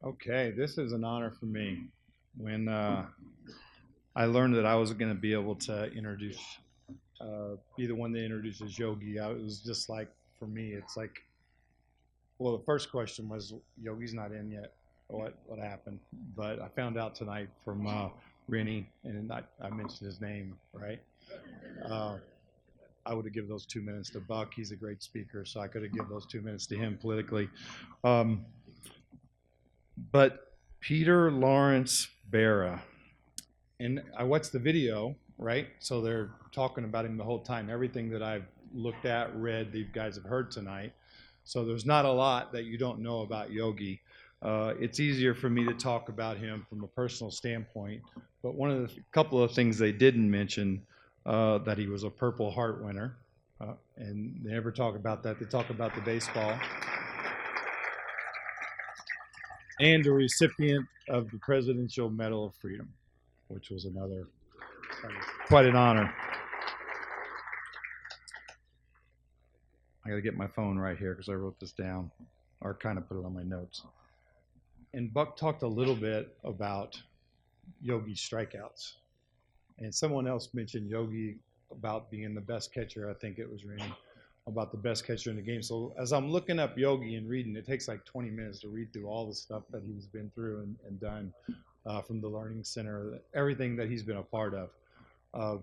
Okay, this is an honor for me. When I learned that I was going to be able to be the one that introduces Yogi, it was just like, for me, it's like, well, the first question was, Yogi's not in yet. What happened? But I found out tonight from Rennie, and I mentioned his name, right? Uh, I would have given those 2 minutes to Buck. He's a great speaker, so I could have given those 2 minutes to him politically. Um, but Peter Lawrence Berra, and I watched the video, right? So they're talking about him the whole time. Everything that I've looked at, read, these guys have heard tonight. So there's not a lot that you don't know about Yogi. It's easier for me to talk about him from a personal standpoint. But one of the couple of things they didn't mention, that he was a Purple Heart winner, and they never talk about that. They talk about the baseball, and a recipient of the Presidential Medal of Freedom, which was another quite an honor. I got to get my phone right here because I wrote this down, or kind of put it on my notes. And Buck talked a little bit about Yogi's strikeouts, and someone else mentioned Yogi about being the best catcher. I think it was Randy, about the best catcher in the game. So as I'm looking up Yogi and reading, it takes like 20 minutes to read through all the stuff that he's been through and done, from the Learning Center, everything that he's been a part of. Uh,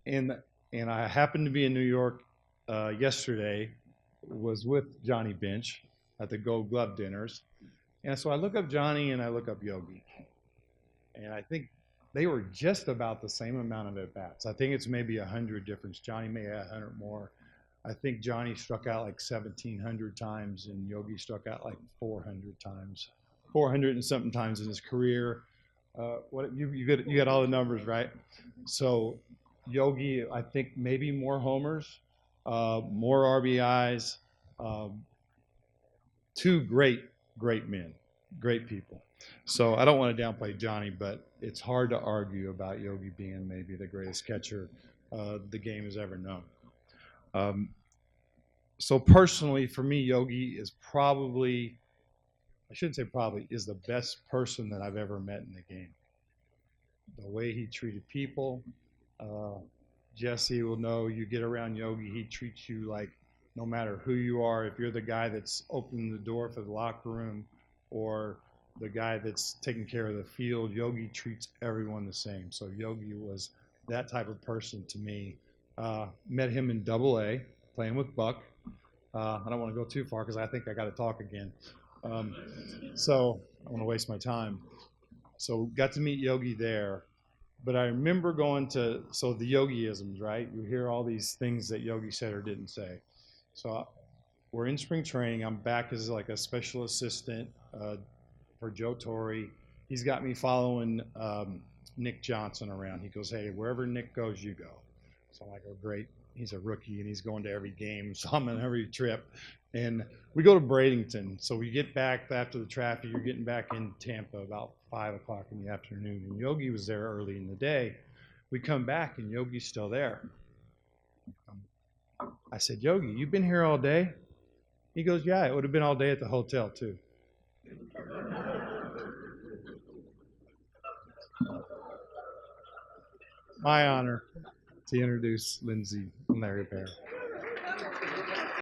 and and I happened to be in New York yesterday, was with Johnny Bench at the Gold Glove dinners. And so I look up Johnny and I look up Yogi. And I think they were just about the same amount of at bats. I think it's maybe 100 difference. Johnny may have 100 more. I think Johnny struck out like 1,700 times and Yogi struck out like 400 times, 400 and something times in his career. What you got all the numbers right? So Yogi, I think maybe more homers, more RBIs, um, two great men, great people. So I don't want to downplay Johnny, but it's hard to argue about Yogi being maybe the greatest catcher the game has ever known. Um, so personally, for me, Yogi is probably, I shouldn't say probably, is the best person that I've ever met in the game. The way he treated people, uh, Jesse will know, you get around Yogi, he treats you like, no matter who you are, if you're the guy that's opening the door for the locker room or the guy that's taking care of the field, Yogi treats everyone the same. So Yogi was that type of person to me. Met him in Double A, playing with Buck. I don't want to go too far because I think I got to talk again. Um, so I don't want to waste my time. So got to meet Yogi there. But I remember going to, so the Yogiisms, right? You hear all these things that Yogi said or didn't say. So we're in spring training. I'm back as like a special assistant for Joe Torre. He's got me following Nick Johnson around. He goes, hey, wherever Nick goes, you go. So I'm like, oh, great. He's a rookie and he's going to every game. So I'm on every trip. And we go to Bradenton. So we get back after the traffic. You're getting back in Tampa about 5 o'clock in the afternoon. And Yogi was there early in the day. We come back and Yogi's still there. I said, Yogi, you've been here all day? He goes, yeah, it would have been all day at the hotel too. My honor to introduce Lindsay and Larry Bear.